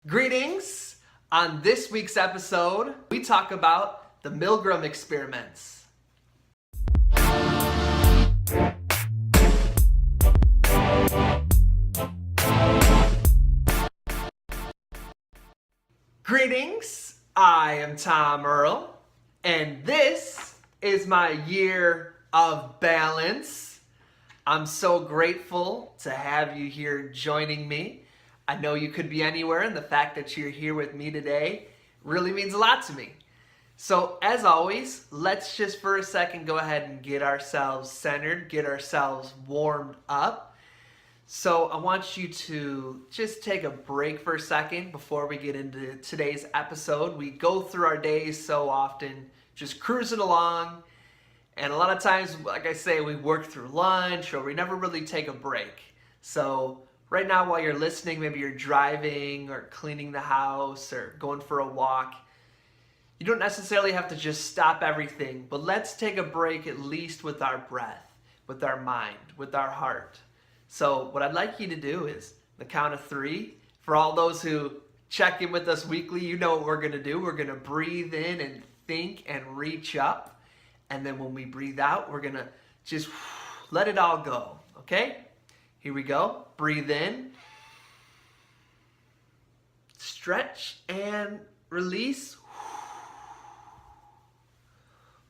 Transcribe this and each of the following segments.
Greetings! On this week's episode, we talk about the Milgram experiments. Greetings! I am Tom Earl, and this is my year of balance. I'm so grateful to have you here joining me. I know you could be anywhere, and the fact that you're here with me today really means a lot to me. So, as always, let's just for a second go ahead and get ourselves centered, get ourselves warmed up. So, I want you to just take a break for a second before we get into today's episode. We go through our days so often, just cruising along, and a lot of times, like I say, we work through lunch or we never really take a break. So, right now, while you're listening, maybe you're driving or cleaning the house or going for a walk. You don't necessarily have to just stop everything, but let's take a break at least with our breath, with our mind, with our heart. So what I'd like you to do is the count of 3. For all those who check in with us weekly, you know what we're going to do. We're going to breathe in and think and reach up. And then when we breathe out, we're going to just let it all go, okay? Here we go. Breathe in. Stretch and release.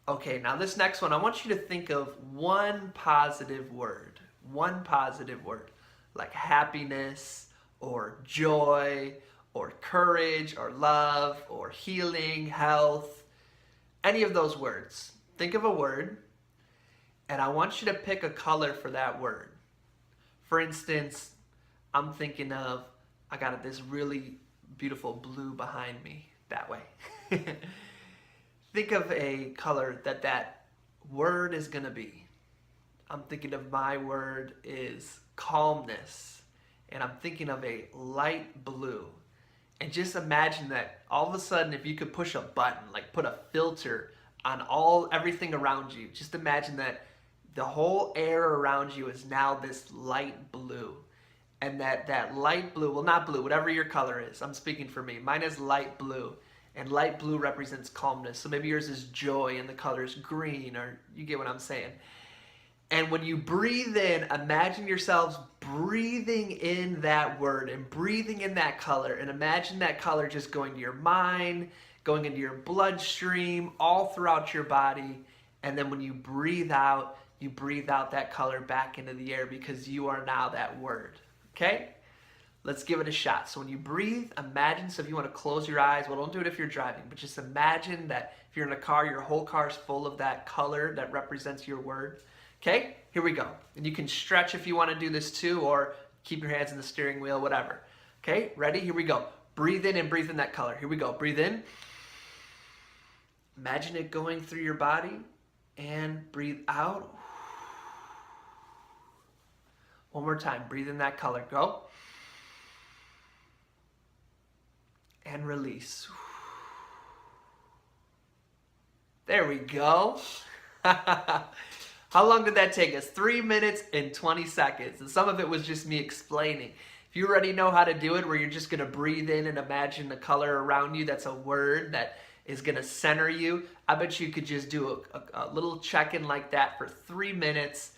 Okay, now this next one, I want you to think of one positive word. One positive word. Like happiness or joy or courage or love or healing, health. Any of those words. Think of a word, and I want you to pick a color for that word. For instance, I'm thinking of, I got this really beautiful blue behind me, that way. Think of a color that word is going to be. I'm thinking of my word is calmness, and I'm thinking of a light blue. And just imagine that all of a sudden, if you could push a button, like put a filter on everything around you, just imagine that the whole air around you is now this light blue. And that light blue, well, not blue, whatever your color is. I'm speaking for me. Mine is light blue. And light blue represents calmness. So maybe yours is joy and the color is green, or you get what I'm saying. And when you breathe in, imagine yourselves breathing in that word and breathing in that color. And imagine that color just going to your mind, going into your bloodstream, all throughout your body. And then when you breathe out that color back into the air because you are now that word. Okay? Let's give it a shot. So when you breathe, imagine, so if you want to close your eyes, well, don't do it if you're driving, but just imagine that if you're in a car, your whole car is full of that color that represents your word. Okay? Here we go. And you can stretch if you want to do this too, or keep your hands in the steering wheel, whatever. Okay? Ready? Here we go. Breathe in and breathe in that color. Here we go. Breathe in. Imagine it going through your body. And breathe out. One more time. Breathe in that color. Go. And release. There we go. How long did that take us? 3 minutes and 20 seconds. And some of it was just me explaining. If you already know how to do it, where you're just going to breathe in and imagine the color around you, that's a word that is going to center you. I bet you could just do a little check-in like that for 3 minutes,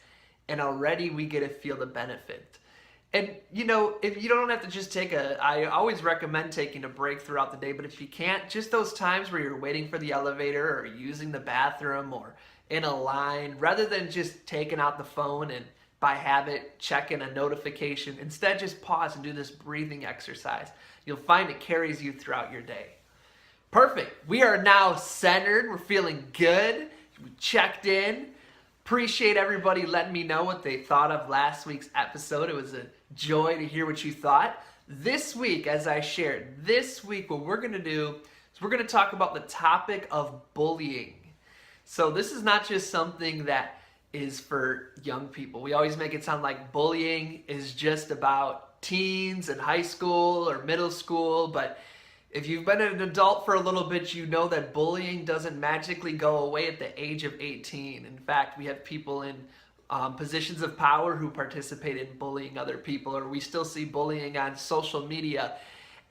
and already we get to feel the benefit. And, you know, if you don't have to just I always recommend taking a break throughout the day, but if you can't, just those times where you're waiting for the elevator or using the bathroom or in a line, rather than just taking out the phone and by habit checking a notification, instead just pause and do this breathing exercise. You'll find it carries you throughout your day. Perfect. We are now centered. We're feeling good. We checked in. Appreciate everybody letting me know what they thought of last week's episode. It was a joy to hear what you thought. This week, as I shared, what we're going to do is we're going to talk about the topic of bullying. So this is not just something that is for young people. We always make it sound like bullying is just about teens and high school or middle school, but if you've been an adult for a little bit, you know that bullying doesn't magically go away at the age of 18. In fact, we have people in positions of power who participate in bullying other people, or we still see bullying on social media.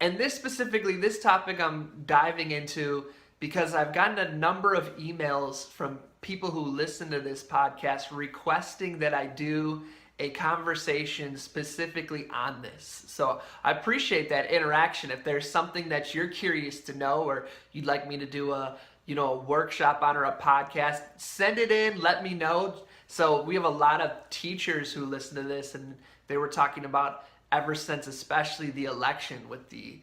And this topic I'm diving into because I've gotten a number of emails from people who listen to this podcast requesting that I do a conversation specifically on this. So I appreciate that interaction. If there's something that you're curious to know or you'd like me to do a workshop on or a podcast, send it in, let me know. So we have a lot of teachers who listen to this, and they were talking about ever since, especially the election, with the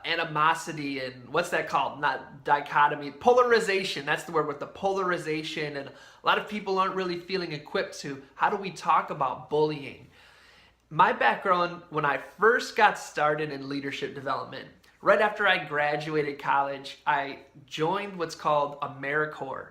animosity and what's that called? Not dichotomy, polarization. That's the word, with the polarization, and a lot of people aren't really feeling equipped to how do we talk about bullying. My background, when I first got started in leadership development, right after I graduated college, I joined what's called AmeriCorps.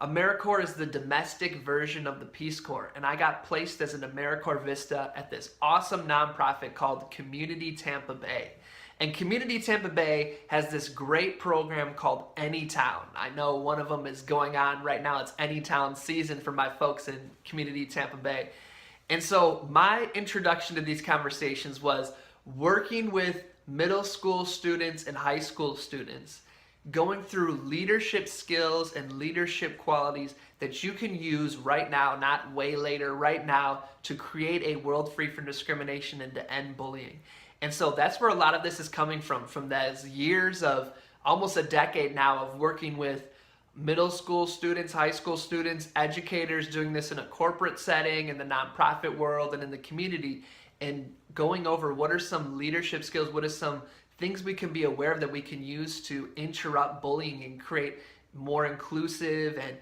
AmeriCorps is the domestic version of the Peace Corps, and I got placed as an AmeriCorps Vista at this awesome nonprofit called Community Tampa Bay. And Community Tampa Bay has this great program called Anytown. I know one of them is going on right now. It's Anytown season for my folks in Community Tampa Bay. And so my introduction to these conversations was working with middle school students and high school students, going through leadership skills and leadership qualities that you can use right now, not way later, right now, to create a world free from discrimination and to end bullying. And so that's where a lot of this is coming from those years of almost a decade now of working with middle school students, high school students, educators, doing this in a corporate setting, in the nonprofit world, and in the community, and going over what are some leadership skills, what are some things we can be aware of that we can use to interrupt bullying and create more inclusive and,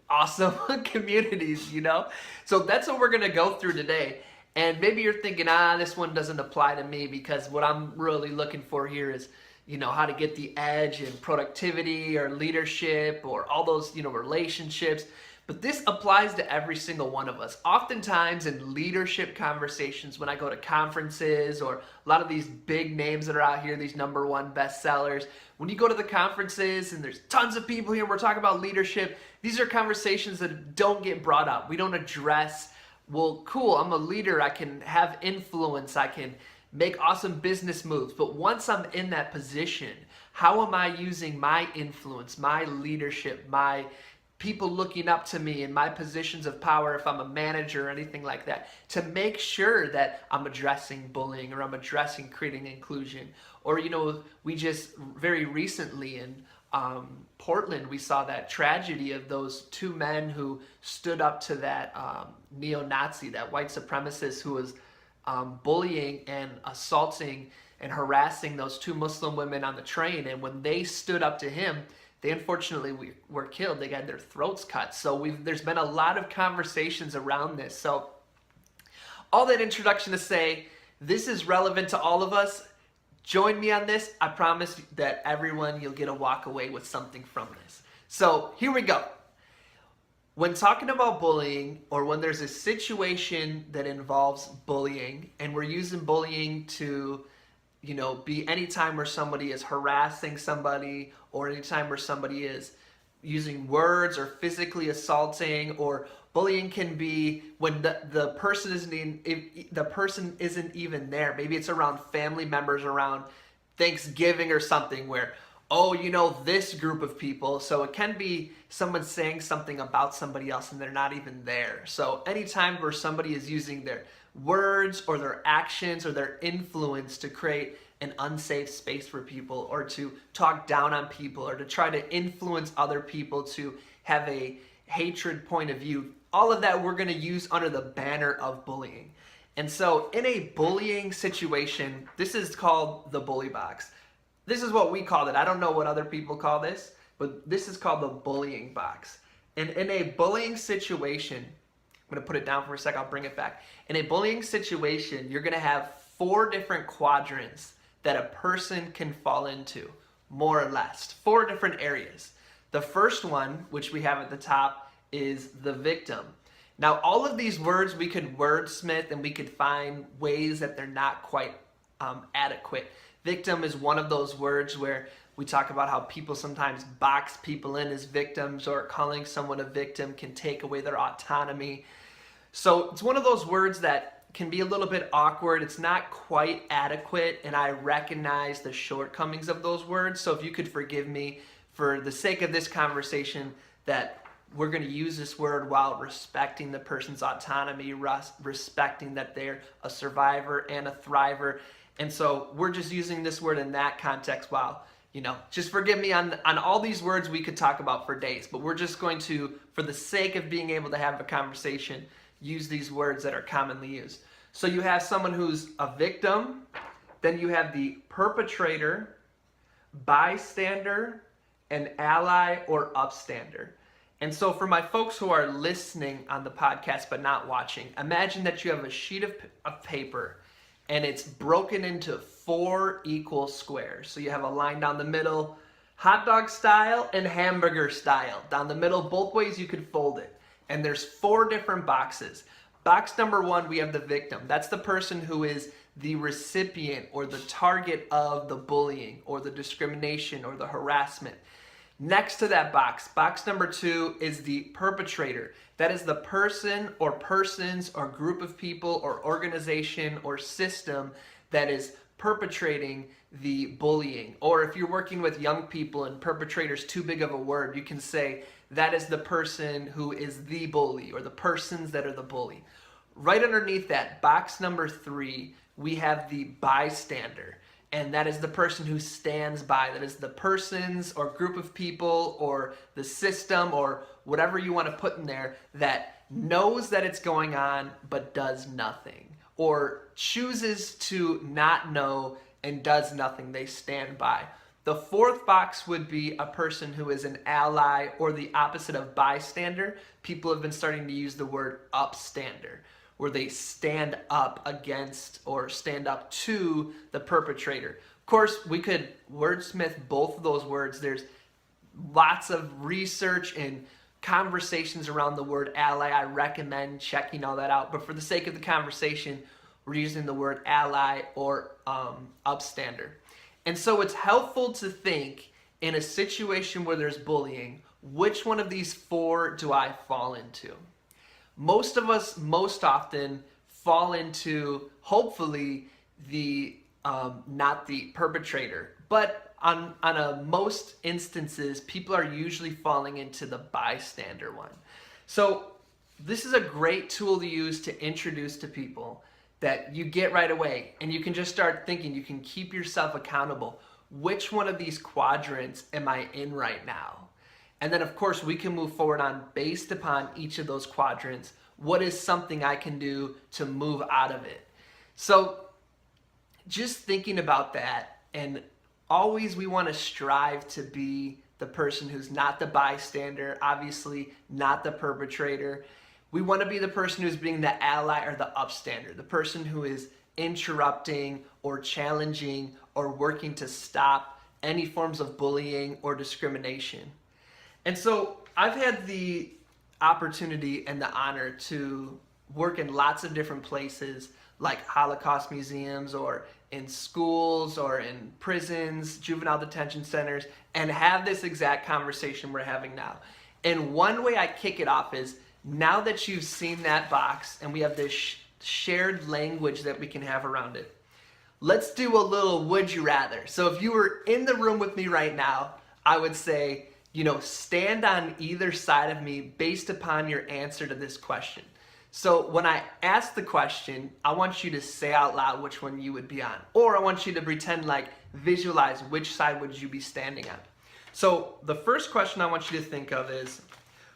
awesome communities, So that's what we're going to go through today. And maybe you're thinking, this one doesn't apply to me, because what I'm really looking for here is, how to get the edge in productivity or leadership or all those, relationships. But this applies to every single one of us. Oftentimes in leadership conversations, when I go to conferences or a lot of these big names that are out here, these #1 bestsellers, when you go to the conferences and there's tons of people here, we're talking about leadership, these are conversations that don't get brought up. We don't address, well, cool, I'm a leader, I can have influence, I can make awesome business moves. But once I'm in that position, how am I using my influence, my leadership, my people looking up to me in my positions of power, if I'm a manager or anything like that, to make sure that I'm addressing bullying or I'm addressing creating inclusion? Or, we just very recently in Portland, we saw that tragedy of those two men who stood up to that neo-Nazi, that white supremacist who was bullying and assaulting and harassing those two Muslim women on the train. And when they stood up to him, they unfortunately were killed. They got their throats cut. So there's been a lot of conversations around this. So all that introduction to say, this is relevant to all of us. Join me on this. I promise that everyone, you'll get a walk away with something from this. So here we go. When talking about bullying, or when there's a situation that involves bullying, and we're using bullying to be any time where somebody is harassing somebody, or any time where somebody is using words or physically assaulting, or bullying can be when the person isn't even there. Maybe it's around family members, around Thanksgiving or something, where, this group of people. So it can be someone saying something about somebody else and they're not even there. So anytime where somebody is using their words or their actions or their influence to create an unsafe space for people, or to talk down on people, or to try to influence other people to have a hatred point of view, all of that we're going to use under the banner of bullying. And so in a bullying situation, this is called the bully box. This is what we call it. I don't know what other people call this, but this is called the bullying box. And in a bullying situation, I'm going to put it down for a sec, I'll bring it back. In a bullying situation, you're going to have 4 different quadrants that a person can fall into, more or less. 4 different areas. The first one, which we have at the top, is the victim. Now, all of these words we could wordsmith and we could find ways that they're not quite adequate. Victim is one of those words where we talk about how people sometimes box people in as victims, or calling someone a victim can take away their autonomy. So it's one of those words that can be a little bit awkward. It's not quite adequate, and I recognize the shortcomings of those words. So if you could forgive me for the sake of this conversation, that we're going to use this word while respecting the person's autonomy, respecting that they're a survivor and a thriver. And so we're just using this word in that context while, just forgive me on all these words we could talk about for days, but we're just going to, for the sake of being able to have a conversation, use these words that are commonly used. So you have someone who's a victim, then you have the perpetrator, bystander, an ally, or upstander. And so for my folks who are listening on the podcast but not watching, imagine that you have a sheet of paper and it's broken into 4 equal squares. So you have a line down the middle, hot dog style and hamburger style. Down the middle, both ways you could fold it. And there's 4 different boxes. Box number 1, we have the victim. That's the person who is the recipient or the target of the bullying or the discrimination or the harassment. Next to that box, box number 2 is the perpetrator. That is the person or persons or group of people or organization or system that is perpetrating the bullying. Or if you're working with young people and perpetrator is too big of a word, you can say that is the person who is the bully or the persons that are the bully. Right underneath that, box number 3, we have the bystander. And that is the person who stands by. That is the persons or group of people or the system or whatever you want to put in there that knows that it's going on but does nothing, or chooses to not know and does nothing. They stand by. The 4th box would be a person who is an ally, or the opposite of bystander. People have been starting to use the word upstander, where they stand up against or stand up to the perpetrator. Of course, we could wordsmith both of those words. There's lots of research and conversations around the word ally. I recommend checking all that out. But for the sake of the conversation, we're using the word ally or upstander. And so it's helpful to think in a situation where there's bullying, which one of these 4 do I fall into? Most of us most often fall into, hopefully, the not the perpetrator. But on most instances, people are usually falling into the bystander one. So this is a great tool to use to introduce to people that you get right away. And you can just start thinking, you can keep yourself accountable. Which one of these quadrants am I in right now? And then, of course, we can move forward on, based upon each of those quadrants, what is something I can do to move out of it? So just thinking about that, and always we want to strive to be the person who's not the bystander, obviously not the perpetrator. We want to be the person who's being the ally or the upstander, the person who is interrupting or challenging or working to stop any forms of bullying or discrimination. And so I've had the opportunity and the honor to work in lots of different places, like Holocaust museums or in schools or in prisons, juvenile detention centers, and have this exact conversation we're having now. And one way I kick it off is, now that you've seen that box and we have this shared language that we can have around it, let's do a little would you rather. So if you were in the room with me right now, I would say, stand on either side of me based upon your answer to this question. So when I ask the question, I want you to say out loud which one you would be on. Or I want you to pretend like, visualize which side would you be standing on. So the first question I want you to think of is,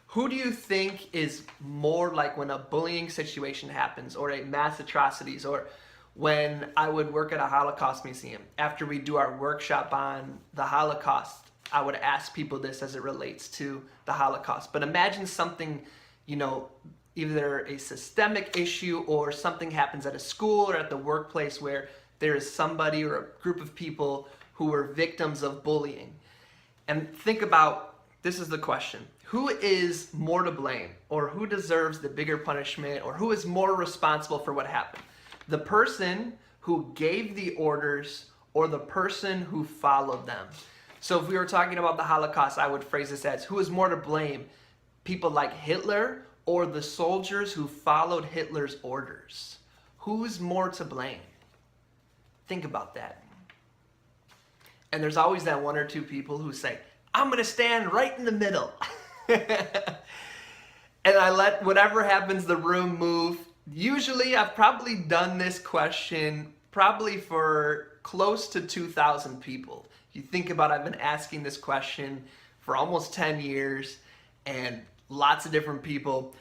who do you think is more like when a bullying situation happens, or a mass atrocities, or when I would work at a Holocaust museum, after we do our workshop on the Holocaust, I would ask people this as it relates to the Holocaust. But imagine something, either a systemic issue or something happens at a school or at the workplace where there is somebody or a group of people who were victims of bullying. And think about, this is the question: who is more to blame, or who deserves the bigger punishment, or who is more responsible for what happened? The person who gave the orders or the person who followed them? So if we were talking about the Holocaust, I would phrase this as, who is more to blame? People like Hitler or the soldiers who followed Hitler's orders? who's more to blame? Think about that. And there's always that one or two people who say, I'm going to stand right in the middle. And I let whatever happens, the room move. Usually I've probably done this question probably for close to 2,000 people. If you think about it, I've been asking this question for almost 10 years and lots of different people.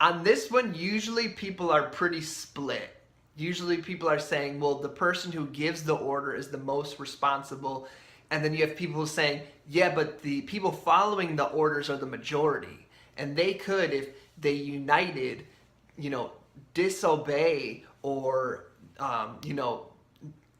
On this one, usually people are pretty split. Usually people are saying, well, the person who gives the order is the most responsible. And then you have people saying, yeah, but the people following the orders are the majority. And they could, if they united, disobey or,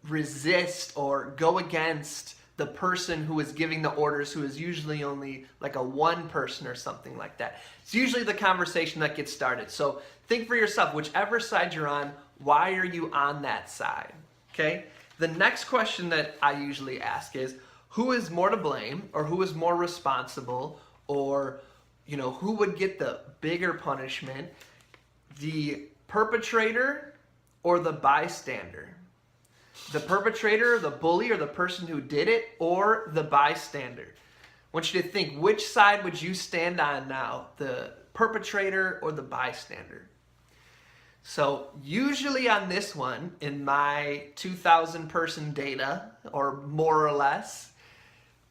resist or go against the person who is giving the orders, who is usually only like a one person or something like that. It's usually the conversation that gets started. So think for yourself, whichever side you're on, why are you on that side? Okay? The next question that I usually ask is, who is more to blame, or who is more responsible, or who would get the bigger punishment, the perpetrator or the bystander? The perpetrator, the bully, or the person who did it, or the bystander? I want you to think, which side would you stand on now, the perpetrator or the bystander? So usually on this one, in my 2,000 person data, or more or less,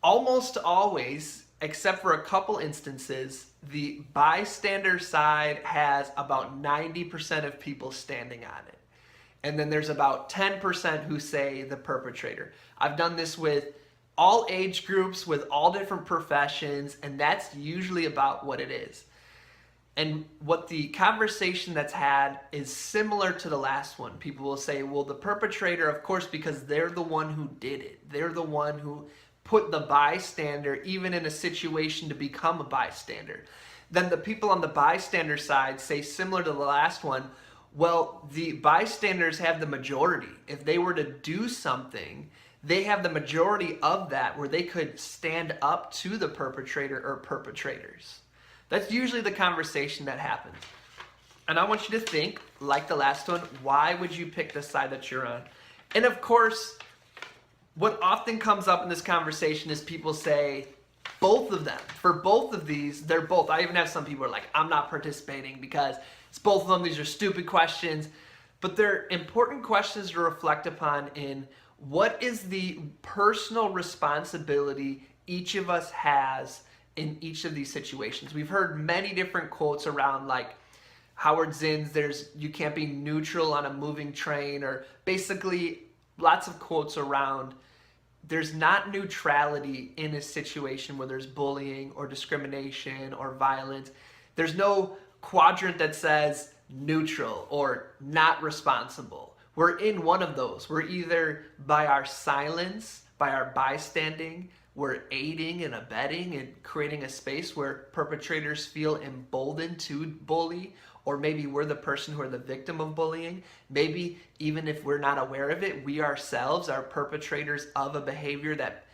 almost always, except for a couple instances, the bystander side has about 90% of people standing on it. And then there's about 10% who say the perpetrator. I've done this with all age groups, with all different professions, and that's usually about what it is. And what the conversation that's had is similar to the last one. People will say, well, the perpetrator, of course, because they're the one who did it. They're the one who put the bystander even in a situation to become a bystander. Then the people on the bystander side say, similar to the last one, well, the bystanders have the majority. If they were to do something, they have the majority of that where they could stand up to the perpetrator or perpetrators. That's usually the conversation that happens. And I want you to think, like the last one, why would you pick the side that you're on? And of course, what often comes up in this conversation is people say, both of them. For both of these, they're both. I even have some people who are like, I'm not participating because it's both of them. These are stupid questions. But they're important questions to reflect upon in what is the personal responsibility each of us has in each of these situations. We've heard many different quotes around, like Howard Zinn's, you can't be neutral on a moving train, or basically lots of quotes around there's not neutrality in a situation where there's bullying or discrimination or violence. There's no quadrant that says neutral or not responsible. We're in one of those. We're either by our silence, by our bystanding, we're aiding and abetting and creating a space where perpetrators feel emboldened to bully, or maybe we're the person who are the victim of bullying. Maybe even if we're not aware of it, we ourselves are perpetrators of a behavior that,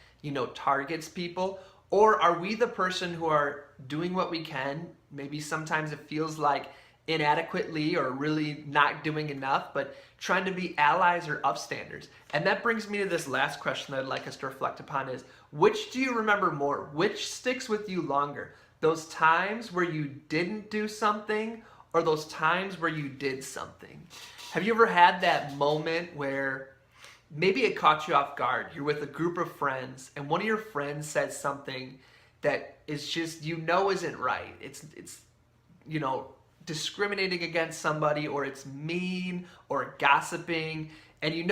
targets people. Or are we the person who are doing what we can? Maybe sometimes it feels like inadequately or really not doing enough, but trying to be allies or upstanders. And that brings me to this last question that I'd like us to reflect upon is, which do you remember more? Which sticks with you longer? Those times where you didn't do something, or those times where you did something? Have you ever had that moment where maybe it caught you off guard? You're with a group of friends and one of your friends says something that is just, isn't right. It's discriminating against somebody, or it's mean or gossiping, and it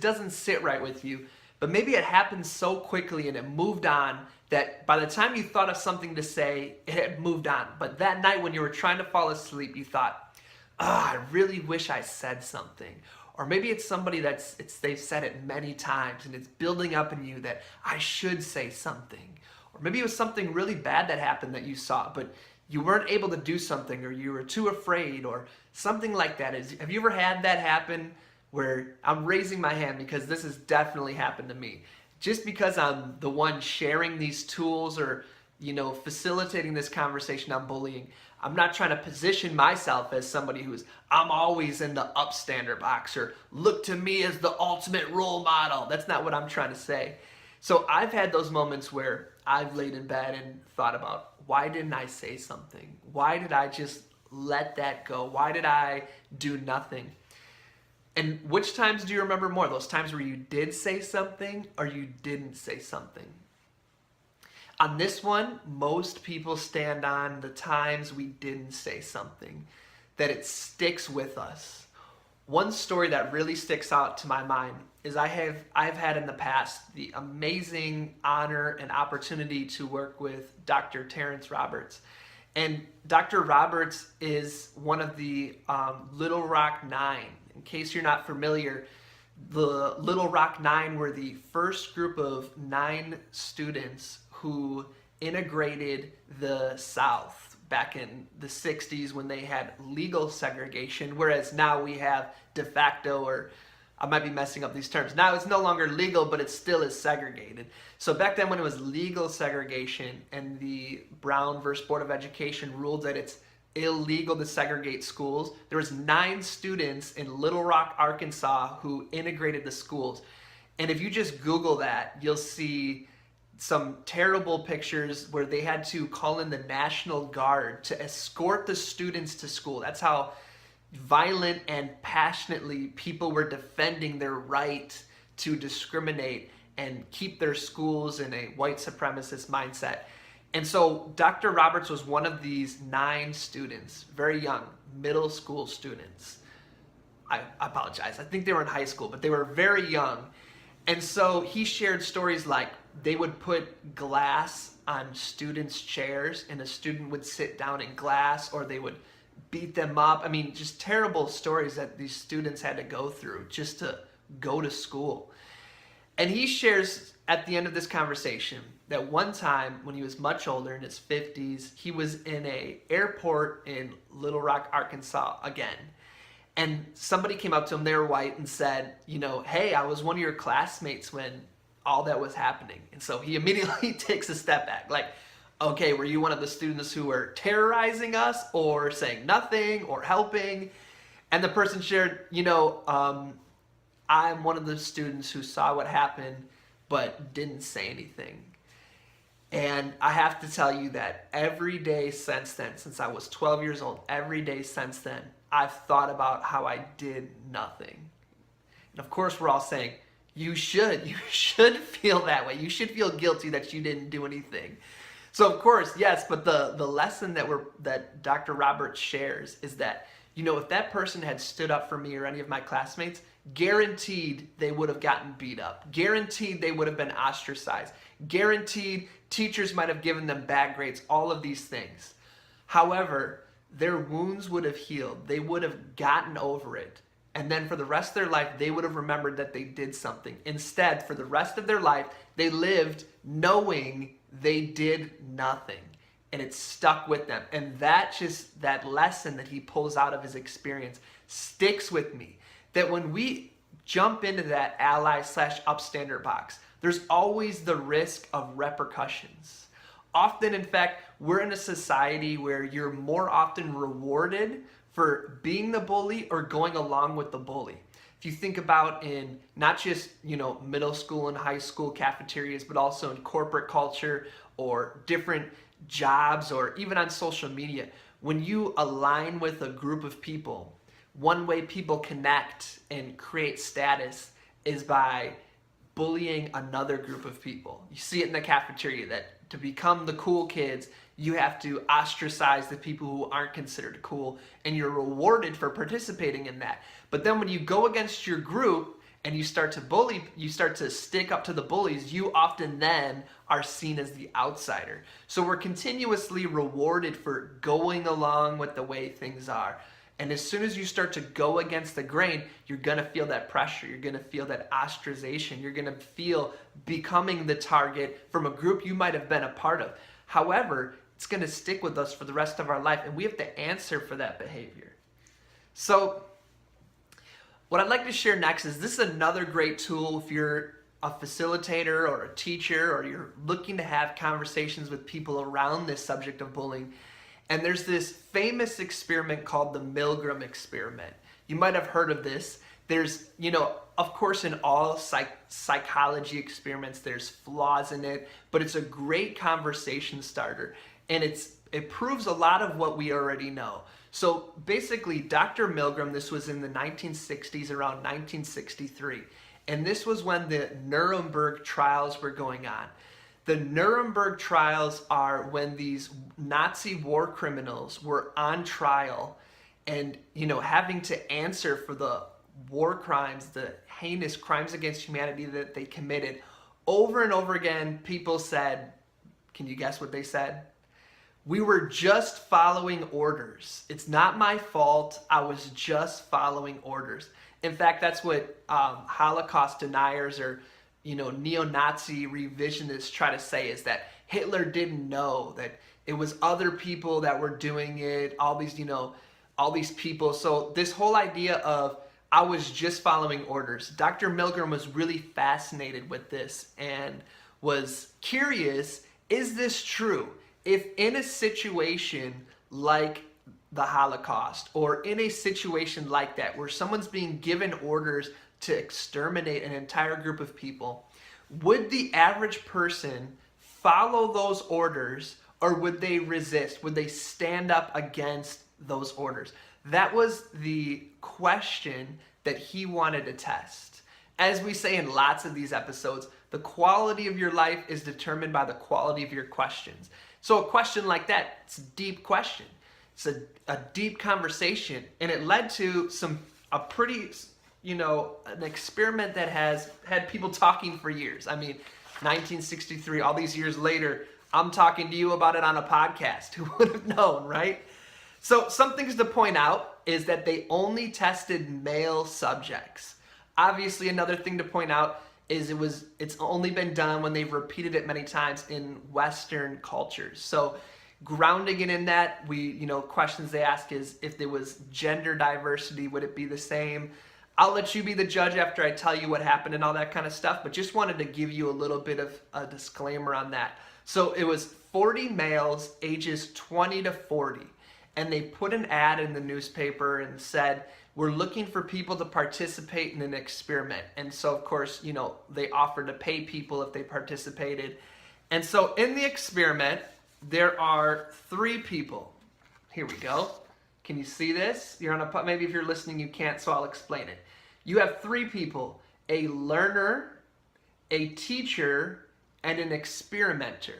doesn't sit right with you. But maybe it happened so quickly and it moved on that by the time you thought of something to say, it had moved on. But that night when you were trying to fall asleep, you thought, I really wish I said something. Or maybe it's somebody they've said it many times and it's building up in you that I should say something. Or maybe it was something really bad that happened that you saw, but you weren't able to do something, or you were too afraid, or something like that. Have you ever had that happen? Where I'm raising my hand because this has definitely happened to me. Just because I'm the one sharing these tools or facilitating this conversation on bullying, I'm not trying to position myself as somebody I'm always in the upstander box or look to me as the ultimate role model. That's not what I'm trying to say. So I've had those moments where I've laid in bed and thought about, why didn't I say something? Why did I just let that go? Why did I do nothing? And which times do you remember more? Those times where you did say something or you didn't say something? On this one, most people stand on the times we didn't say something, that it sticks with us. One story that really sticks out to my mind is I've had in the past the amazing honor and opportunity to work with Dr. Terrence Roberts. And Dr. Roberts is one of the Little Rock Nine. In case you're not familiar, the Little Rock Nine were the first group of 9 students who integrated the South back in the 60s when they had legal segregation, whereas now we have de facto, or I might be messing up these terms. Now it's no longer legal, but it still is segregated. So back then when it was legal segregation and the Brown versus Board of Education ruled that it's illegal to segregate schools, there was 9 students in Little Rock, Arkansas who integrated the schools. And if you just Google that, you'll see some terrible pictures where they had to call in the National Guard to escort the students to school. That's how violent and passionately people were defending their right to discriminate and keep their schools in a white supremacist mindset. And so Dr. Roberts was one of these 9 students, very young, middle school students. I apologize, I think they were in high school, but they were very young. And so he shared stories like they would put glass on students' chairs and a student would sit down in glass, or they would beat them up. I mean, just terrible stories that these students had to go through just to go to school. And he shares at the end of this conversation that one time when he was much older, in his 50s, he was in an airport in Little Rock, Arkansas again. And somebody came up to him, they were white, and said, hey, I was one of your classmates when all that was happening. And so he immediately takes a step back, like, okay, were you one of the students who were terrorizing us or saying nothing or helping? And the person shared, I'm one of the students who saw what happened but didn't say anything. And I have to tell you that every day since then, since I was 12 years old, every day since then, I've thought about how I did nothing. And of course, we're all saying, you should feel that way. You should feel guilty that you didn't do anything. So of course, yes, but the lesson that Dr. Roberts shares is that, if that person had stood up for me or any of my classmates, guaranteed they would have gotten beat up. Guaranteed they would have been ostracized. Guaranteed teachers might have given them bad grades, all of these things. However, their wounds would have healed. They would have gotten over it. And then for the rest of their life, they would have remembered that they did something. Instead, for the rest of their life, they lived knowing they did nothing. And it stuck with them. And that lesson that he pulls out of his experience sticks with me. That when we jump into that ally/upstander box, there's always the risk of repercussions. Often, in fact, we're in a society where you're more often rewarded for being the bully or going along with the bully. If you think about in not just, middle school and high school cafeterias, but also in corporate culture or different jobs or even on social media, when you align with a group of people, one way people connect and create status is by bullying another group of people. You see it in the cafeteria that to become the cool kids, you have to ostracize the people who aren't considered cool, and you're rewarded for participating in that. But then when you go against your group and you start to bully, you start to stick up to the bullies, you often then are seen as the outsider. So we're continuously rewarded for going along with the way things are. And as soon as you start to go against the grain, you're going to feel that pressure. You're going to feel that ostracization. You're going to feel becoming the target from a group you might have been a part of. However, it's going to stick with us for the rest of our life, and we have to answer for that behavior. So what I'd like to share next is this is another great tool if you're a facilitator or a teacher, or you're looking to have conversations with people around this subject of bullying. And there's this famous experiment called the Milgram experiment. You might have heard of this. There's, of course, in all psychology experiments, there's flaws in it, but it's a great conversation starter. And it proves a lot of what we already know. So basically, Dr. Milgram, this was in the 1960s, around 1963. And this was when the Nuremberg trials were going on. The Nuremberg trials are when these Nazi war criminals were on trial and, having to answer for the war crimes, the heinous crimes against humanity that they committed. Over and over again, people said, can you guess what they said? We were just following orders. It's not my fault. I was just following orders. In fact, that's what Holocaust deniers or neo-Nazi revisionists try to say, is that Hitler didn't know, that it was other people that were doing it, all these people. So this whole idea of I was just following orders. Dr. Milgram was really fascinated with this and was curious, is this true? If in a situation like the Holocaust, or in a situation like that where someone's being given orders to exterminate an entire group of people, would the average person follow those orders, or would they resist? Would they stand up against those orders? That was the question that he wanted to test. As we say in lots of these episodes, the quality of your life is determined by the quality of your questions. So a question like that, it's a deep question. It's a deep conversation, and it led to a pretty, an experiment that has had people talking for years. I mean, 1963, all these years later, I'm talking to you about it on a podcast. Who would have known, right? So some things to point out is that they only tested male subjects. Obviously, another thing to point out is it's only been done when they've repeated it many times in Western cultures. So grounding it in that, questions they ask is, if there was gender diversity, would it be the same? I'll let you be the judge after I tell you what happened and all that kind of stuff, but just wanted to give you a little bit of a disclaimer on that. So it was 40 males ages 20 to 40, and they put an ad in the newspaper and said, we're looking for people to participate in an experiment. And so, of course, they offered to pay people if they participated. And so in the experiment, there are 3 people. Here we go. Can you see this? Maybe if you're listening, you can't, so I'll explain it. You have 3 people: a learner, a teacher, and an experimenter.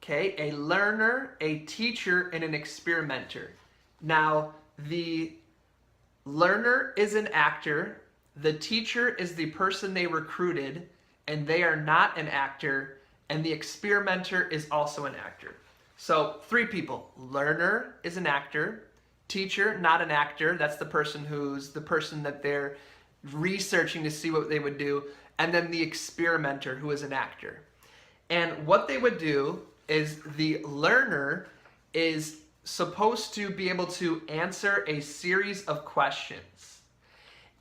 Okay, a learner, a teacher, and an experimenter. Now, the learner is an actor, the teacher is the person they recruited, and they are not an actor, and the experimenter is also an actor. So 3 people. Learner is an actor, teacher, not an actor, that's the person that they're researching to see what they would do, and then the experimenter, who is an actor. And what they would do is, the learner is supposed to be able to answer a series of questions.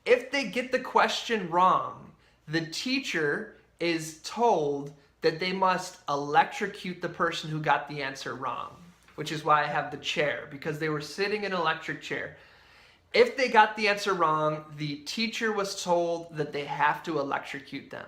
If they get the question wrong, the teacher is told that they must electrocute the person who got the answer wrong, which is why I have the chair, because they were sitting in an electric chair. If they got the answer wrong, the teacher was told that they have to electrocute them.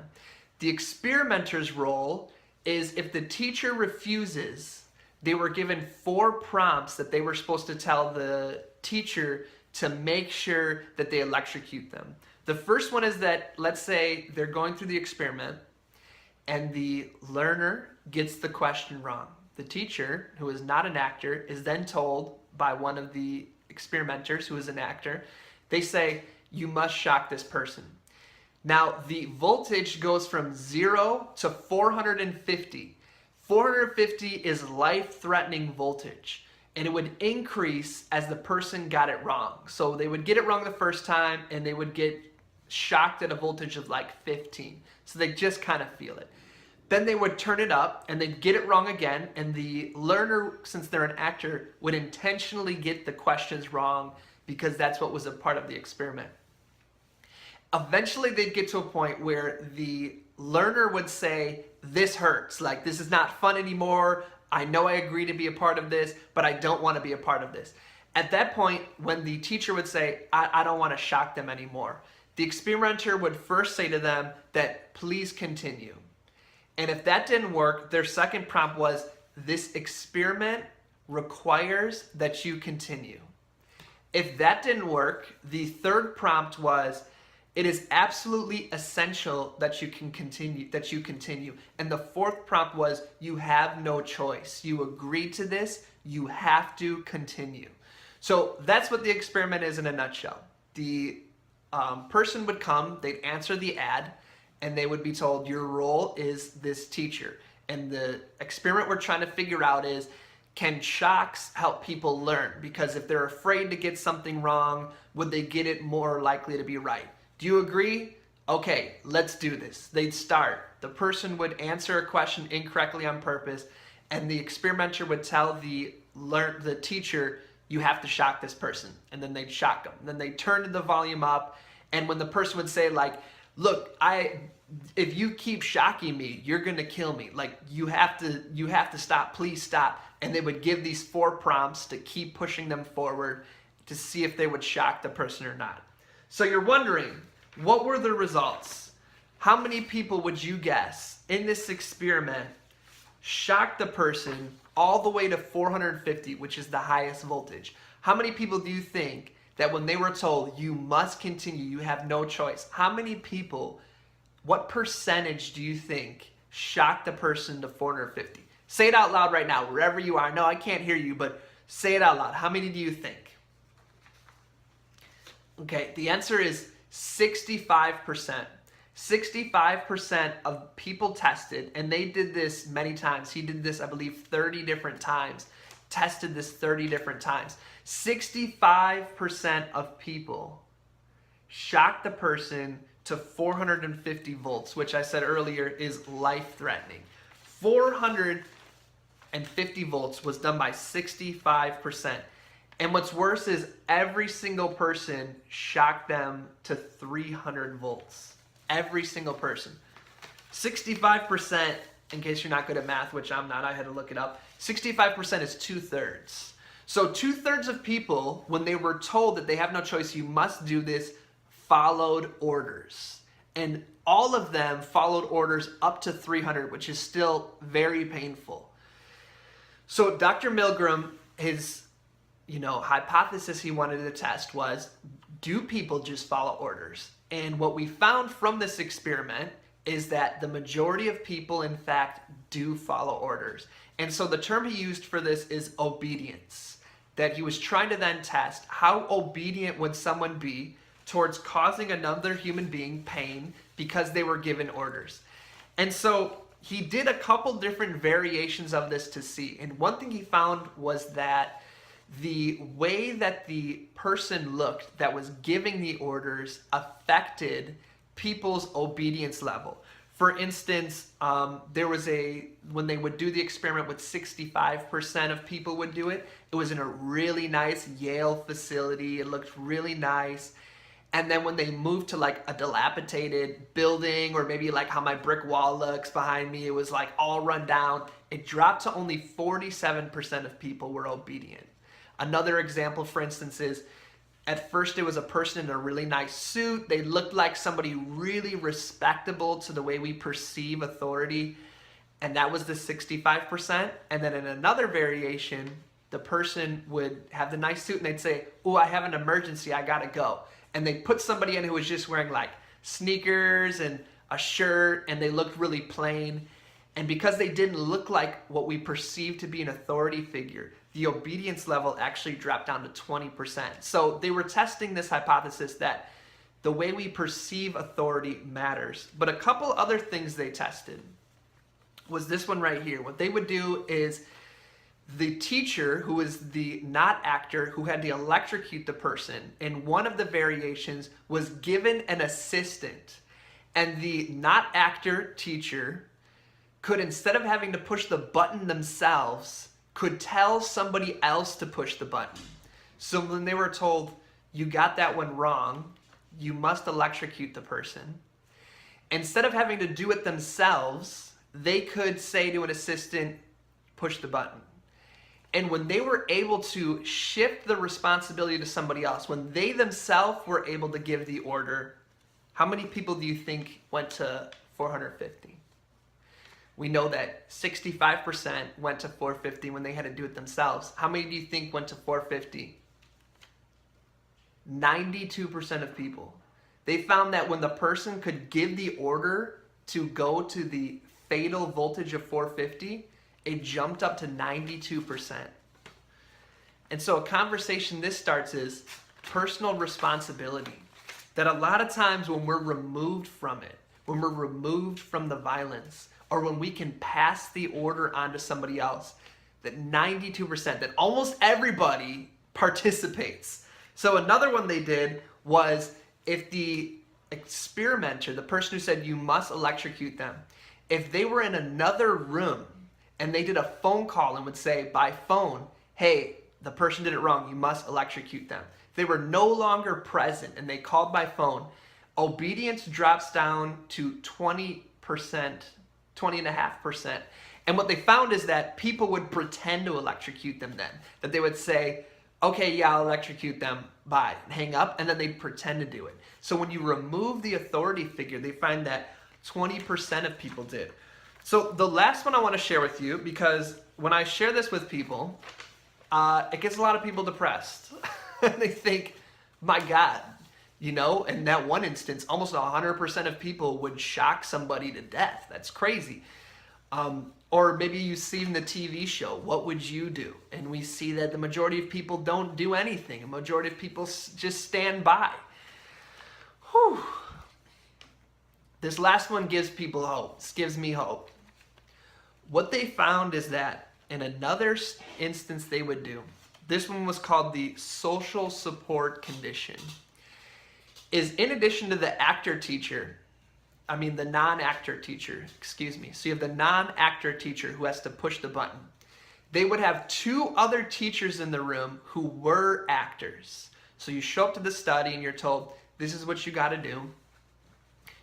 The experimenter's role is, if the teacher refuses, they were given 4 prompts that they were supposed to tell the teacher to make sure that they electrocute them. The first one is that, let's say they're going through the experiment and the learner gets the question wrong. The teacher, who is not an actor, is then told by one of the experimenters, who is an actor, they say, you must shock this person. Now, the voltage goes from 0 to 450. 450 is life-threatening voltage, and it would increase as the person got it wrong. So they would get it wrong the first time, and they would get shocked at a voltage of like 15. So they just kind of feel it. Then they would turn it up, and they'd get it wrong again, and the learner, since they're an actor, would intentionally get the questions wrong because that's what was a part of the experiment. eventually they'd get to a point where the learner would say, this hurts, like this is not fun anymore. I know I agree to be a part of this, but I don't want to be a part of this. At that point, when the teacher would say, I don't want to shock them anymore, the experimenter would first say to them that please continue. And if that didn't work, their second prompt was, this experiment requires that you continue. If that didn't work, the third prompt was, it is absolutely essential that you continue. And the fourth prompt was, you have no choice. You agreed to this, you have to continue. So that's what the experiment is in a nutshell. The person would come, they'd answer the ad, and they would be told, your role is this teacher. And the experiment we're trying to figure out is, can shocks help people learn? Because if they're afraid to get something wrong, would they get it more likely to be right? Do you agree? Okay, let's do this. They'd start. The person would answer a question incorrectly on purpose, and the experimenter would tell the teacher, you have to shock this person. And then they'd shock them. Then they'd turn the volume up, and when the person would say, like, look, if you keep shocking me, you're gonna kill me. Like, you have to stop, please stop. And they would give these 4 prompts to keep pushing them forward to see if they would shock the person or not. So you're wondering, what were the results? How many people would you guess in this experiment shocked the person all the way to 450, which is the highest voltage? How many people do you think that when they were told you must continue, you have no choice, how many people, what percentage do you think shocked the person to 450? Say it out loud right now, wherever you are. No, I can't hear you, but say it out loud. How many do you think? Okay, the answer is 65%. 65% of people tested, and they did this many times. He did this, I believe, 30 different times. Tested this 30 different times. 65% of people shocked the person to 450 volts, which I said earlier is life-threatening. 450 volts was done by 65%. And what's worse is every single person shocked them to 300 volts. Every single person. 65%, in case you're not good at math, which I'm not, I had to look it up, 65% is 2/3. So 2/3 of people, when they were told that they have no choice, you must do this, followed orders. And all of them followed orders up to 300, which is still very painful. So Dr. Milgram, his hypothesis he wanted to test was, do people just follow orders? And what we found from this experiment is that the majority of people, in fact, do follow orders. And so the term he used for this is obedience, that he was trying to then test how obedient would someone be towards causing another human being pain because they were given orders. And so he did a couple different variations of this to see. And one thing he found was that the way that the person looked that was giving the orders affected people's obedience level. For instance, there was when they would do the experiment with 65% of people would do it, it was in a really nice Yale facility. It looked really nice. And then when they moved to like a dilapidated building, or maybe like how my brick wall looks behind me, it was like all run down. It dropped to only 47% of people were obedient. Another example, for instance, is at first it was a person in a really nice suit. They looked like somebody really respectable to the way we perceive authority. And that was the 65%. And then in another variation, the person would have the nice suit and they'd say, oh, I have an emergency, I gotta go. And they put somebody in who was just wearing like sneakers and a shirt, and they looked really plain. And because they didn't look like what we perceive to be an authority figure, the obedience level actually dropped down to 20%. So they were testing this hypothesis that the way we perceive authority matters. But a couple other things they tested was this one right here. What they would do is the teacher, who was the not actor, who had to electrocute the person, in one of the variations was given an assistant. And the not actor teacher could, instead of having to push the button themselves, could tell somebody else to push the button. So when they were told, you got that one wrong, you must electrocute the person. Instead of having to do it themselves, they could say to an assistant, push the button. And when they were able to shift the responsibility to somebody else, when they themselves were able to give the order, how many people do you think went to 450? We know that 65% went to 450 when they had to do it themselves. How many do you think went to 450? 92% of people. They found that when the person could give the order to go to the fatal voltage of 450, it jumped up to 92%. And so a conversation this starts is personal responsibility. That a lot of times when we're removed from it, when we're removed from the violence, or when we can pass the order on to somebody else, that 92%, that almost everybody participates. So another one they did was if the experimenter, the person who said you must electrocute them, if they were in another room and they did a phone call and would say by phone, hey, the person did it wrong, you must electrocute them. If they were no longer present and they called by phone, obedience drops down to 20%, 20.5%. And what they found is that people would pretend to electrocute them then. That they would say, okay, yeah, I'll electrocute them, bye, and hang up, and then they'd pretend to do it. So when you remove the authority figure, they find that 20% of people did. So the last one I want to share with you, because when I share this with people, it gets a lot of people depressed. They think, my God, you know, in that one instance, almost 100% of people would shock somebody to death. That's crazy. Or maybe you've seen the TV show, What Would You Do? And we see that the majority of people don't do anything. A majority of people just stand by. Whew. This last one gives people hope. This gives me hope. What they found is that in another instance they would do, this one was called the social support condition, is in addition to the the non-actor teacher, excuse me. So you have the non-actor teacher who has to push the button. They would have two other teachers in the room who were actors. So you show up to the study and you're told, this is what you got to do. You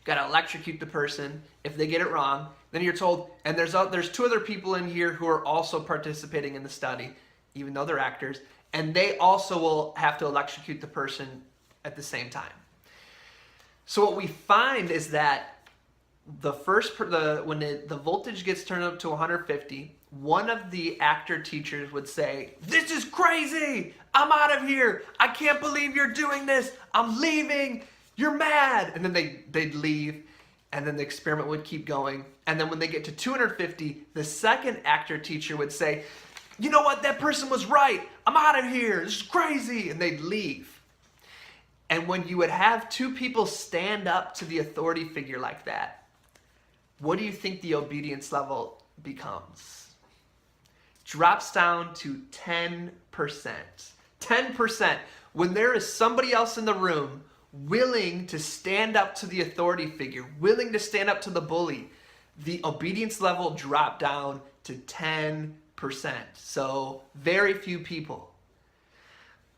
got to electrocute the person. If they get it wrong, then you're told, and there's two other people in here who are also participating in the study, even though they're actors, and they also will have to electrocute the person at the same time. So what we find is that when the voltage gets turned up to 150, one of the actor teachers would say, this is crazy, I'm out of here, I can't believe you're doing this, I'm leaving, you're mad. And then they'd leave, and then the experiment would keep going. And then when they get to 250, the second actor teacher would say, you know what, that person was right, I'm out of here, this is crazy, and they'd leave. And when you would have two people stand up to the authority figure like that, what do you think the obedience level becomes? Drops down to 10%. 10%. When there is somebody else in the room willing to stand up to the authority figure, willing to stand up to the bully, the obedience level dropped down to 10%. So very few people.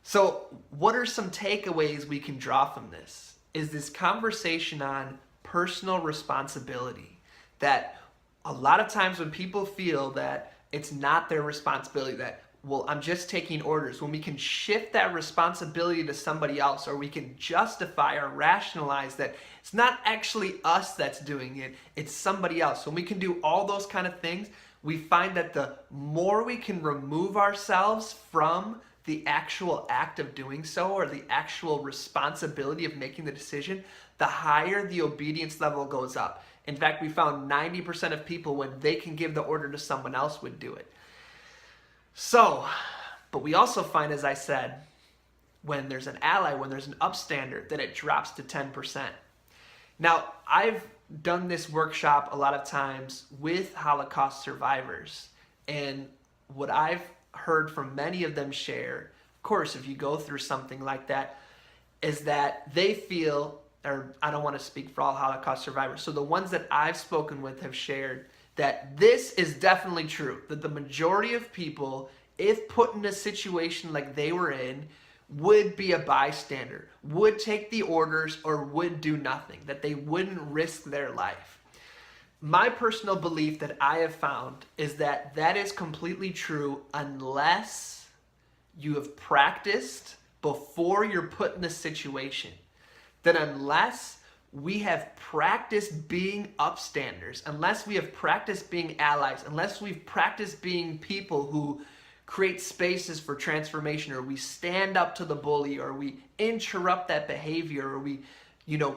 So what are some takeaways we can draw from this? Is this conversation on personal responsibility. That a lot of times when people feel that it's not their responsibility, that, well, I'm just taking orders, when we can shift that responsibility to somebody else, or we can justify or rationalize that it's not actually us that's doing it, it's somebody else. When we can do all those kind of things, we find that the more we can remove ourselves from the actual act of doing so, or the actual responsibility of making the decision, the higher the obedience level goes up. In fact, we found 90% of people, when they can give the order to someone else, would do it. So, but we also find, as I said, when there's an ally, when there's an upstander, that it drops to 10%. Now, I've done this workshop a lot of times with Holocaust survivors, and what I've heard from many of them share, of course, if you go through something like that, is that they feel, or I don't want to speak for all Holocaust survivors, so the ones that I've spoken with have shared that this is definitely true, that the majority of people, if put in a situation like they were in, would be a bystander, would take the orders, or would do nothing, that they wouldn't risk their life. My personal belief that I have found is that that is completely true unless you have practiced before you're put in this situation. That unless we have practiced being upstanders, unless we have practiced being allies, unless we've practiced being people who create spaces for transformation, or we stand up to the bully, or we interrupt that behavior, or we,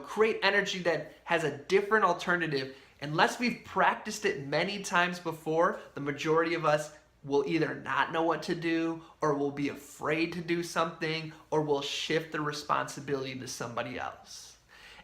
create energy that has a different alternative, unless we've practiced it many times before, the majority of us will either not know what to do, or will be afraid to do something, or will shift the responsibility to somebody else.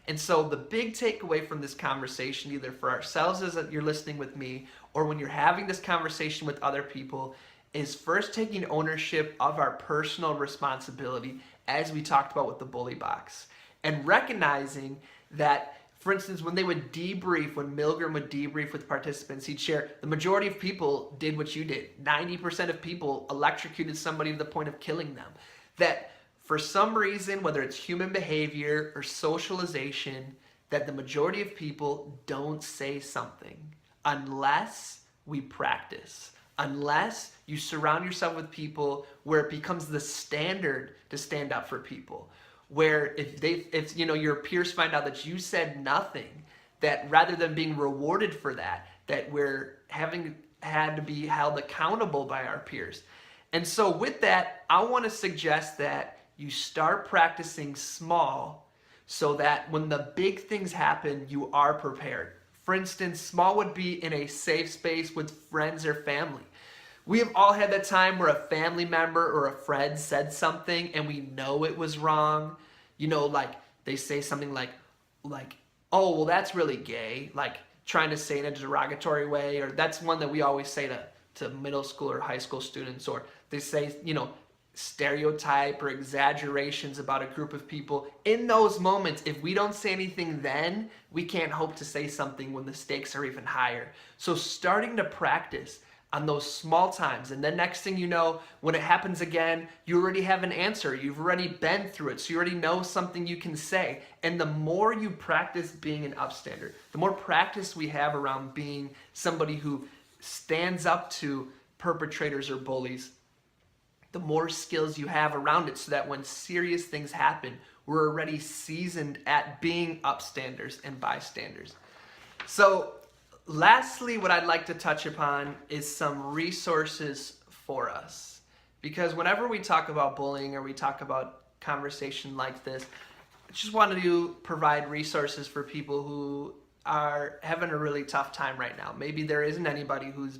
And so the big takeaway from this conversation, either for ourselves as you're listening with me, or when you're having this conversation with other people, is first taking ownership of our personal responsibility, as we talked about with the bully box, and recognizing that, for instance, when they would debrief, when Milgram would debrief with participants, he'd share the majority of people did what you did. 90% of people electrocuted somebody to the point of killing them. That for some reason, whether it's human behavior or socialization, that the majority of people don't say something unless we practice. Unless you surround yourself with people where it becomes the standard to stand up for people. Where if your peers find out that you said nothing, that rather than being rewarded for that we're having had to be held accountable by our peers. And so with that, I want to suggest that you start practicing small so that when the big things happen, you are prepared. For instance, small would be in a safe space with friends or family. We have all had that time where a family member or a friend said something and we know it was wrong. Like they say something like, oh, well, that's really gay. Like trying to say in a derogatory way, or that's one that we always say to middle school or high school students, or they say, stereotype or exaggerations about a group of people. In those moments, if we don't say anything then, we can't hope to say something when the stakes are even higher. So starting to practice on those small times, and then next thing you know, when it happens again, you already have an answer. You've already been through it, so you already know something you can say. And the more you practice being an upstander, the more practice we have around being somebody who stands up to perpetrators or bullies, the more skills you have around it, so that when serious things happen, we're already seasoned at being upstanders and bystanders. So lastly, what I'd like to touch upon is some resources for us. Because whenever we talk about bullying or we talk about conversation like this, I just wanted to provide resources for people who are having a really tough time right now. Maybe there isn't anybody who's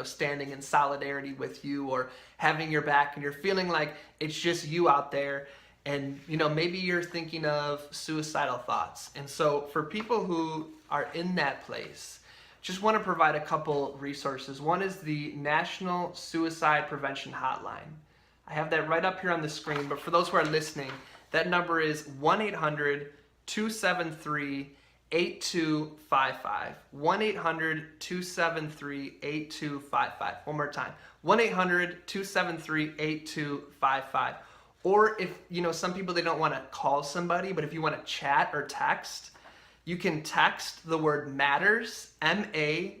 standing in solidarity with you or having your back, and you're feeling like it's just you out there, and maybe you're thinking of suicidal thoughts. And so for people who are in that place, just want to provide a couple resources. One is the National Suicide Prevention Hotline. I have that right up here on the screen, but for those who are listening, that number is 1-800-273-8255. 1-800-273-8255. One more time. 1-800-273-8255. Or if, some people, they don't want to call somebody, but if you want to chat or text, you can text the word MATTERS, MATTERS,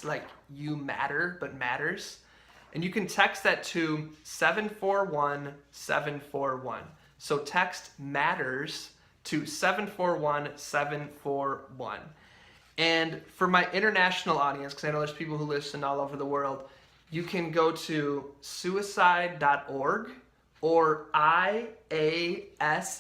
like you matter, but matters. And you can text that to 741-741. So text MATTERS to 741-741. And for my international audience, because I know there's people who listen all over the world, you can go to suicide.org or iasp.info,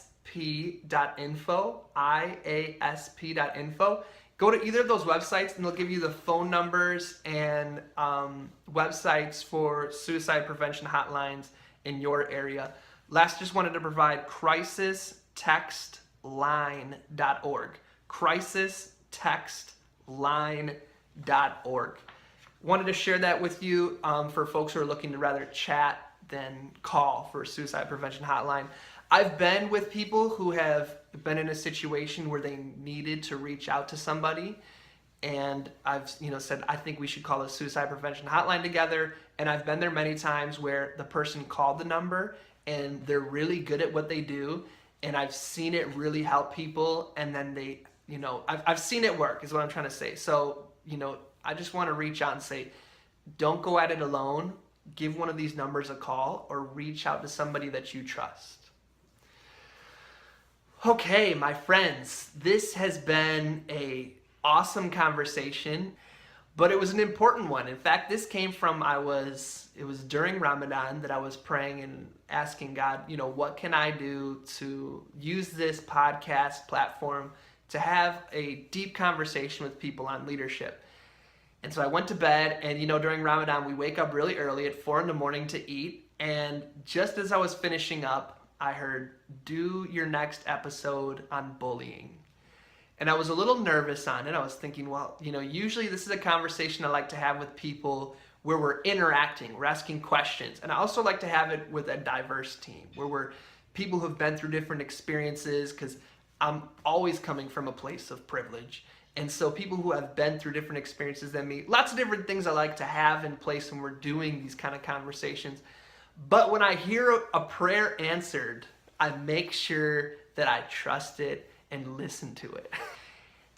iasp.info. Go to either of those websites and they'll give you the phone numbers and websites for suicide prevention hotlines in your area. Last, just wanted to provide crisistextline.org, crisistextline.org. Wanted to share that with you for folks who are looking to rather chat than call for a suicide prevention hotline. I've been with people who have been in a situation where they needed to reach out to somebody, and I've said I think we should call a suicide prevention hotline together. And I've been there many times where the person called the number and they're really good at what they do, and I've seen it really help people. And then they, I've seen it work is what I'm trying to say. So I just want to reach out and say, don't go at it alone. Give one of these numbers a call or reach out to somebody that you trust. Okay, my friends, this has been a awesome conversation, but it was an important one. In fact, this came from it was during Ramadan that I was praying and asking God, what can I do to use this podcast platform to have a deep conversation with people on leadership. And so I went to bed, and during Ramadan, we wake up really early at 4 a.m. to eat. And just as I was finishing up, I heard, do your next episode on bullying. And I was a little nervous on it. I was thinking, well, usually this is a conversation I like to have with people where we're interacting, we're asking questions. And I also like to have it with a diverse team where we're people who've been through different experiences, because I'm always coming from a place of privilege. And so people who have been through different experiences than me, lots of different things I like to have in place when we're doing these kind of conversations. But when I hear a prayer answered, I make sure that I trust it and listen to it.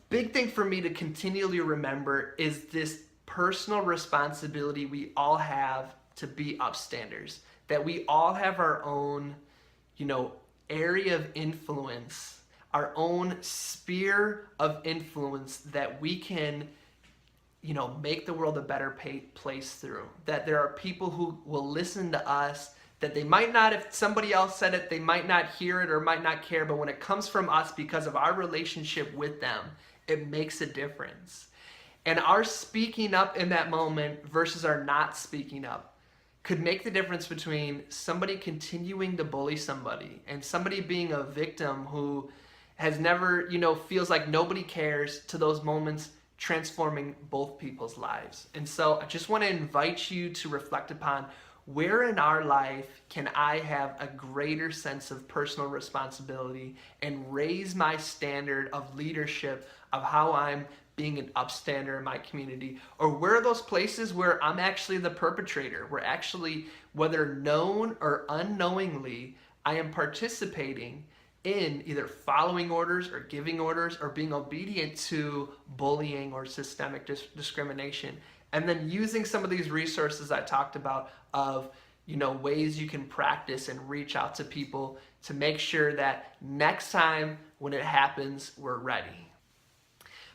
Big thing for me to continually remember is this personal responsibility we all have to be upstanders. That we all have our own, area of influence, our own sphere of influence that we can, make the world a better place through. That there are people who will listen to us, that they might not, if somebody else said it, they might not hear it or might not care, but when it comes from us because of our relationship with them, it makes a difference. And our speaking up in that moment versus our not speaking up could make the difference between somebody continuing to bully somebody and somebody being a victim who has never, feels like nobody cares, to those moments transforming both people's lives. And so I just want to invite you to reflect upon, where in our life can I have a greater sense of personal responsibility and raise my standard of leadership, of how I'm being an upstander in my community? Or where are those places where I'm actually the perpetrator, where actually, whether known or unknowingly, I am participating in either following orders or giving orders or being obedient to bullying or systemic discrimination. And then using some of these resources I talked about of, ways you can practice and reach out to people to make sure that next time when it happens, we're ready.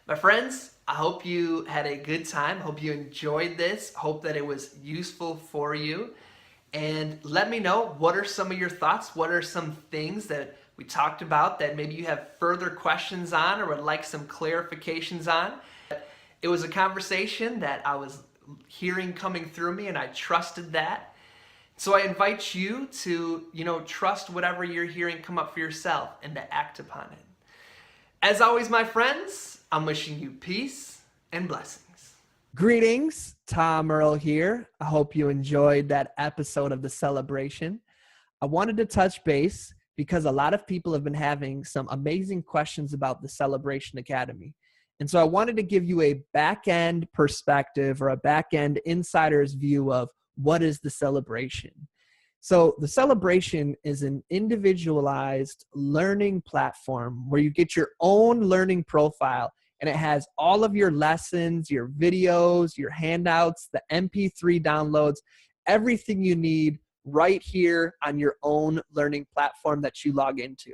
My friends, I hope you had a good time. Hope you enjoyed this. Hope that it was useful for you. And let me know, what are some of your thoughts? What are some things that we talked about that maybe you have further questions on or would like some clarifications on? It was a conversation that I was hearing coming through me, and I trusted that. So I invite you to, trust whatever you're hearing come up for yourself and to act upon it. As always, my friends, I'm wishing you peace and blessings. Greetings, Tom Earl here. I hope you enjoyed that episode of The Celebration. I wanted to touch base because a lot of people have been having some amazing questions about the Celebration Academy. And so I wanted to give you a back-end perspective or a back-end insider's view of what is the Celebration. So the Celebration is an individualized learning platform where you get your own learning profile, and it has all of your lessons, your videos, your handouts, the MP3 downloads, everything you need right here on your own learning platform that you log into.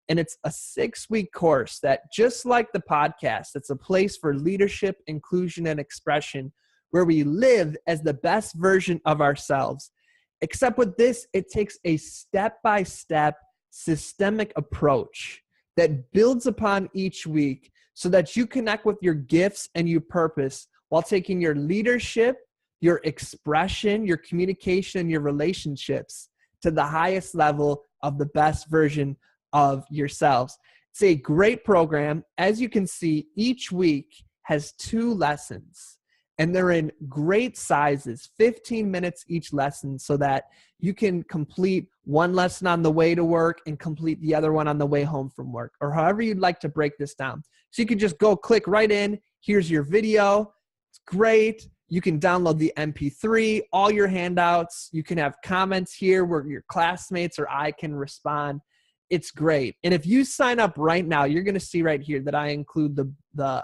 And it's a 6-week course that, just like the podcast, it's a place for leadership, inclusion, and expression where we live as the best version of ourselves. Except with this, it takes a step-by-step systemic approach that builds upon each week so that you connect with your gifts and your purpose while taking your leadership, your expression, your communication, and your relationships to the highest level of the best version of yourselves. It's a great program. As you can see, each week has 2 lessons, and they're in great sizes, 15 minutes each lesson, so that you can complete one lesson on the way to work and complete the other one on the way home from work, or however you'd like to break this down. So you can just go click right in, Here's your video. It's great. You can download the MP3, all your handouts. You can have comments here where your classmates or I can respond. It's great. And if you sign up right now, you're going to see right here that I include the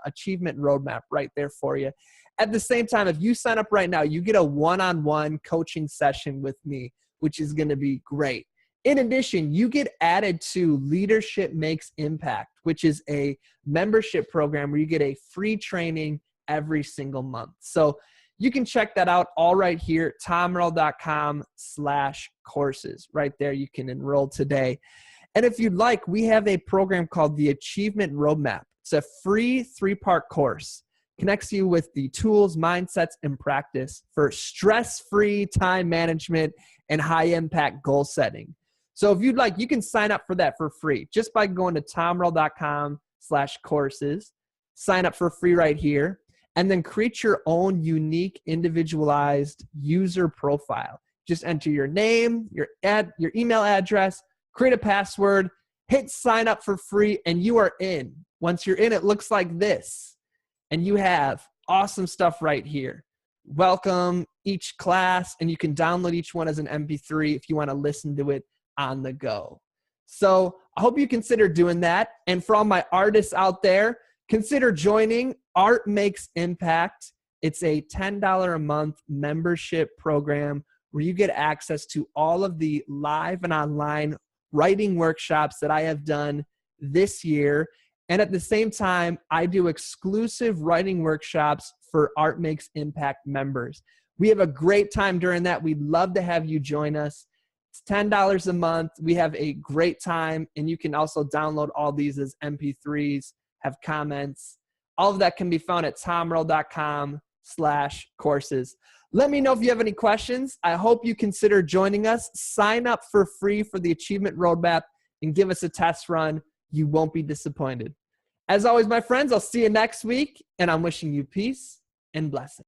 achievement roadmap right there for you. At the same time, if you sign up right now, you get a one-on-one coaching session with me, which is going to be great. In addition, you get added to Leadership Makes Impact, which is a membership program where you get a free training every single month. So you can check that out all right here, tommerl.com/courses. Right there, you can enroll today. And if you'd like, we have a program called the Achievement Roadmap. It's a free 3-part course. Connects you with the tools, mindsets, and practice for stress-free time management and high-impact goal setting. So if you'd like, you can sign up for that for free just by going to tommerl.com/courses. Sign up for free right here, and then create your own unique, individualized user profile. Just enter your name, your email address, create a password, hit sign up for free, and you are in. Once you're in, it looks like this. And you have awesome stuff right here. Welcome each class, and you can download each one as an MP3 if you want to listen to it on the go. So I hope you consider doing that. And for all my artists out there, consider joining Art Makes Impact. It's a $10 a month membership program where you get access to all of the live and online writing workshops that I have done this year. And at the same time, I do exclusive writing workshops for Art Makes Impact members. We have a great time during that. We'd love to have you join us. It's $10 a month. We have a great time, and you can also download all these as MP3s, have comments. All of that can be found at tommerl.com/courses. Let me know if you have any questions. I hope you consider joining us. Sign up for free for the Achievement Roadmap and give us a test run. You won't be disappointed. As always, my friends, I'll see you next week, and I'm wishing you peace and blessings.